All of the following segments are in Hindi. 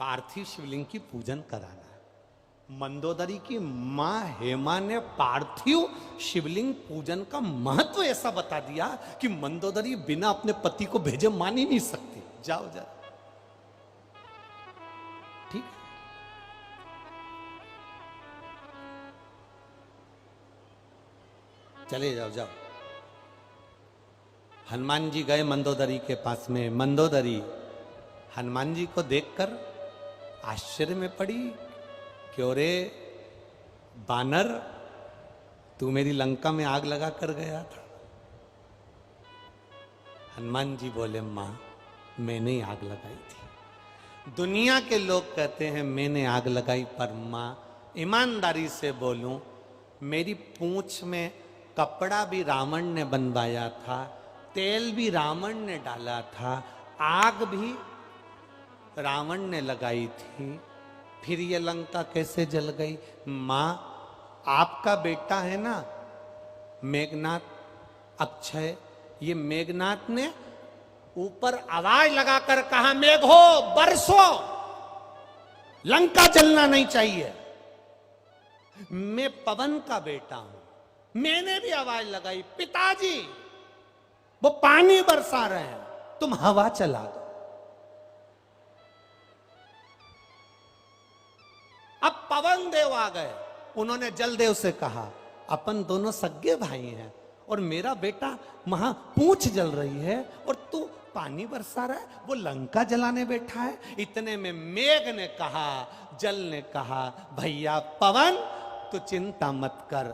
पार्थिव शिवलिंग की पूजन कराना। मंदोदरी की मां हेमा ने पार्थिव शिवलिंग पूजन का महत्व ऐसा बता दिया कि मंदोदरी बिना अपने पति को भेजे मान ही नहीं सकती। जाओ जाओ, ठीक, चले जाओ जाओ। हनुमान जी गए मंदोदरी के पास में। मंदोदरी हनुमान जी को देखकर आश्चर्य में पड़ी, क्यों रे बानर, तू मेरी लंका में आग लगा कर गया था। हनुमान जी बोले, मां मैंने आग लगाई थी। दुनिया के लोग कहते हैं मैंने आग लगाई, पर मां ईमानदारी से बोलूं, मेरी पूंछ में कपड़ा भी रावण ने बनवाया था, तेल भी रावण ने डाला था, आग भी रावण ने लगाई थी, फिर ये लंका कैसे जल गई? मां आपका बेटा है ना मेघनाथ, अक्षय, ये मेघनाथ ने ऊपर आवाज लगाकर कहा, मेघो बरसो, लंका जलना नहीं चाहिए। मैं पवन का बेटा हूं, मैंने भी आवाज लगाई, पिताजी वो पानी बरसा रहे हैं, तुम हवा चला दो। अब पवन देव आ गए, उन्होंने जलदेव से कहा, अपन दोनों सगे भाई हैं और मेरा बेटा वहां पूंछ जल रही है और तू पानी बरसा रहा है, वो लंका जलाने बैठा है। इतने में मेघ ने कहा, जल ने कहा, भैया पवन तू चिंता मत कर,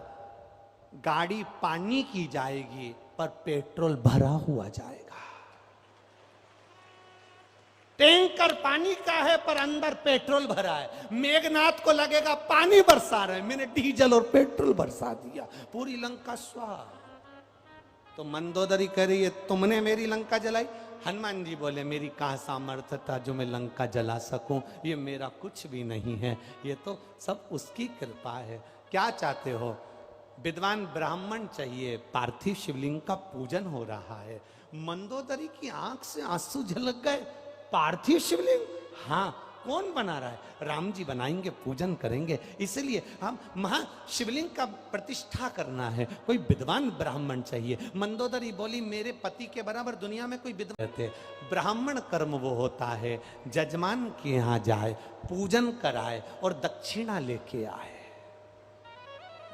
गाड़ी पानी की जाएगी पर पेट्रोल भरा हुआ जाएगा। टैंकर पानी का है पर अंदर पेट्रोल भरा है। मेघनाथ को लगेगा पानी बरसा रहे, मैंने डीजल और पेट्रोल बरसा दिया, पूरी लंका स्वाहा। तो मंदोदरी कह रही है, तुमने मेरी लंका जलाई? हनुमान जी बोले, मेरी कहां सामर्थ्य था जो मैं लंका जला सकूं, ये मेरा कुछ भी नहीं है, ये तो सब उसकी कृपा है। क्या चाहते हो? विद्वान ब्राह्मण चाहिए, पार्थिव शिवलिंग का पूजन हो रहा है। मंदोदरी की आंख से आंसू झलक गए। पार्थिव शिवलिंग? हाँ, कौन बना रहा है? राम जी बनाएंगे, पूजन करेंगे, इसलिए हम महाशिवलिंग का प्रतिष्ठा करना है, कोई विद्वान ब्राह्मण चाहिए। मंदोदरी बोली, मेरे पति के बराबर दुनिया में कोई विद्वान रहते। ब्राह्मण कर्म वो होता है, जजमान के यहाँ जाए, पूजन कराए और दक्षिणा लेके आए।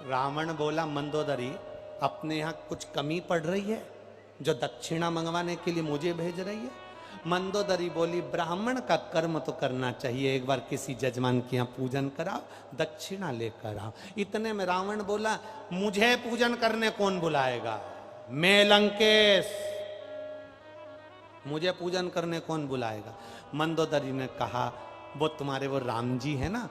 रावण बोला, मंदोदरी अपने यहाँ कुछ कमी पड़ रही है जो दक्षिणा मंगवाने के लिए मुझे भेज रही है? मंदोदरी बोली, ब्राह्मण का कर्म तो करना चाहिए, एक बार किसी जजमान के यहाँ पूजन कराओ, दक्षिणा लेकर आओ। इतने में रावण बोला, मुझे पूजन करने कौन बुलाएगा? मैं लंकेश, मुझे पूजन करने कौन बुलाएगा? मंदोदरी ने कहा, वो तुम्हारे वो राम जी है ना,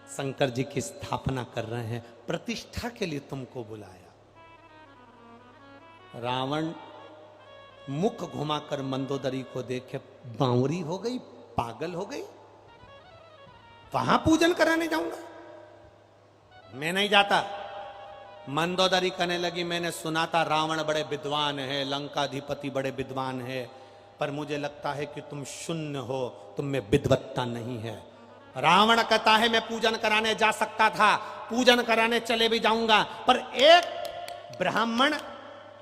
शंकर जी की स्थापना कर रहे हैं, प्रतिष्ठा के लिए तुमको बुलाया। रावण मुख घुमाकर मंदोदरी को देखे बावरी हो गई, पागल हो गई। वहां पूजन कराने जाऊंगा? मैं नहीं जाता। मंदोदरी कहने लगी, मैंने सुना था रावण बड़े विद्वान है, लंकाधिपति बड़े विद्वान है, पर मुझे लगता है कि तुम शून्य हो, तुम में विद्वत्ता नहीं है। रावण कहता है मैं पूजन कराने जा सकता था, पूजन कराने चले भी जाऊंगा, पर एक ब्राह्मण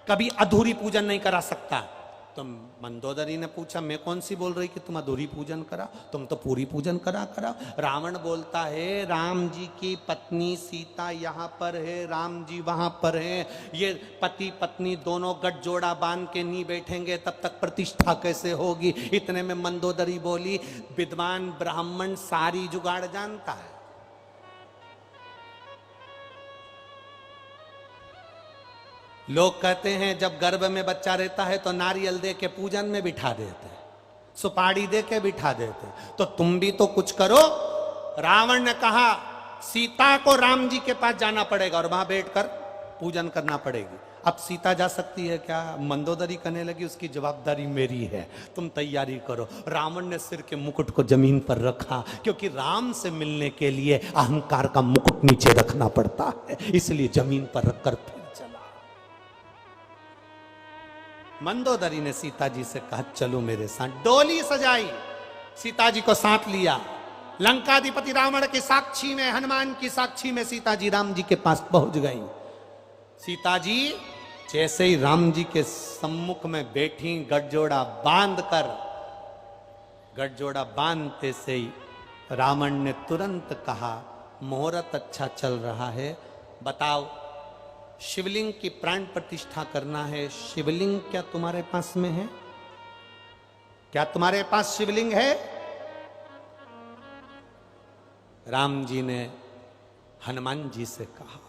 कभी अधूरी पूजन नहीं करा सकता। तो मंदोदरी ने पूछा, मैं कौन सी बोल रही कि तुम अधूरी पूजन करा, तुम तो पूरी पूजन करा। रावण बोलता है, राम जी की पत्नी सीता यहाँ पर है, राम जी वहां पर है, ये पति पत्नी दोनों गठजोड़ा बांध के नहीं बैठेंगे तब तक प्रतिष्ठा कैसे होगी? इतने में मंदोदरी बोली, विद्वान ब्राह्मण सारी जुगाड़ जानता है। लोग कहते हैं जब गर्भ में बच्चा रहता है तो नारियल दे के पूजन में बिठा देते हैं, सुपारी दे के बिठा देते हैं, तो तुम भी तो कुछ करो। रावण ने कहा, सीता को राम जी के पास जाना पड़ेगा और वहां बैठकर पूजन करना पड़ेगी। अब सीता जा सकती है क्या? मंदोदरी कहने लगी, उसकी जवाबदारी मेरी है, तुम तैयारी करो। रावण ने सिर के मुकुट को जमीन पर रखा, क्योंकि राम से मिलने के लिए अहंकार का मुकुट नीचे रखना पड़ता है, इसलिए जमीन पर रखकर मंदोदरी ने सीता जी से कहा, चलो मेरे साथ। डोली सजाई, सीता जी को साथ लिया, लंकाधिपति रावण की साक्षी में, हनुमान की साक्षी में सीता जी राम जी के पास पहुंच गई। सीता जी जैसे ही राम जी के सम्मुख में बैठी, गठजोड़ा बांधते से ही रावण ने तुरंत कहा, मुहूर्त अच्छा चल रहा है, बताओ शिवलिंग की प्राण प्रतिष्ठा करना है, शिवलिंग क्या तुम्हारे पास में है? क्या तुम्हारे पास शिवलिंग है? राम जी ने हनुमान जी से कहा,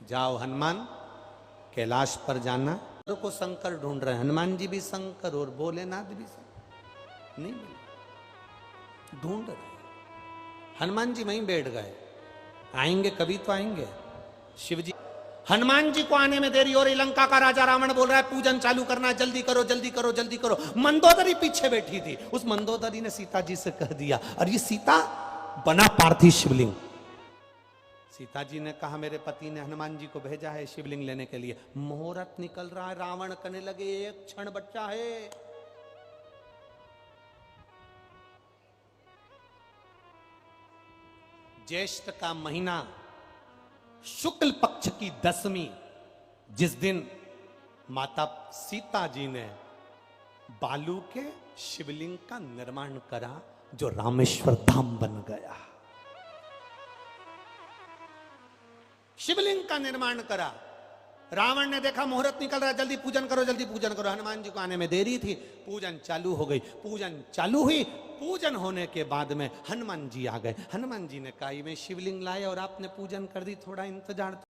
जाओ हनुमान, कैलाश पर जाना, को शंकर ढूंढ रहे हैं। हनुमान जी भी शंकर और भोलेनाथ भी शंकर नहीं मिले, ढूंढ रहे। हनुमान जी वहीं बैठ गए, आएंगे कभी तो आएंगे। शिव जी, हनुमान जी को आने में देरी हो रही, लंका का राजा रावण बोल रहा है पूजन चालू करना, जल्दी करो जल्दी करो जल्दी करो। मंदोदरी पीछे बैठी थी, उस मंदोदरी ने सीता जी से कह दिया, और ये सीता बना पार्थिव शिवलिंग। सीता जी ने कहा, मेरे पति ने हनुमान जी को भेजा है शिवलिंग लेने के लिए। मुहूर्त निकल रहा है, रावण कहने लगे एक क्षण बच्चा है। ज्येष्ठ का महीना, शुक्ल पक्ष की 10वीं, जिस दिन माता सीता जी ने बालू के शिवलिंग का निर्माण करा, जो रामेश्वर धाम बन गया। शिवलिंग का निर्माण करा। रावण ने देखा मुहूर्त निकल रहा है, जल्दी पूजन करो जल्दी पूजन करो। हनुमान जी को आने में देरी थी, पूजन चालू हो गई। पूजन चालू हुई, पूजन होने के बाद में हनुमान जी आ गए। हनुमान जी ने कहा, मैं शिवलिंग लाए और आपने पूजन कर दी, थोड़ा इंतजार